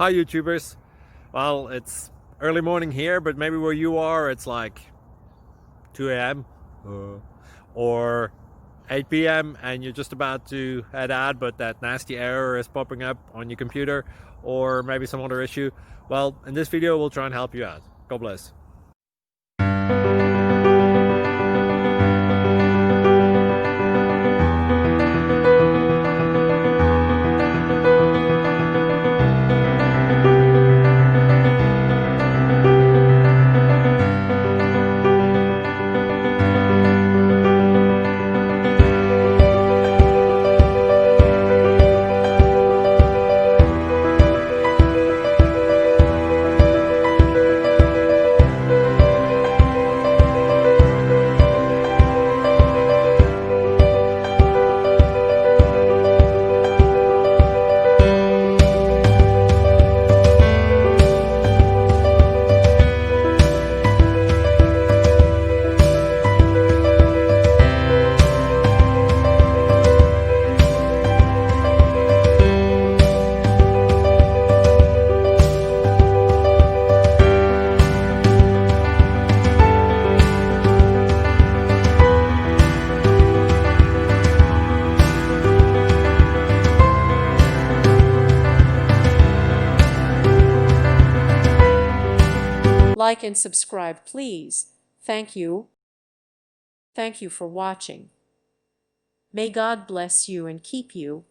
Hi YouTubers. Well, it's early morning here, but maybe where you are it's like 2 a.m. or 8 p.m. and you're just about to head out, but that nasty error is popping up on your computer, or maybe some other issue. Well, in this video we'll try and help you out. God bless. Like and subscribe, please. Thank you. Thank you for watching. May God bless you and keep you.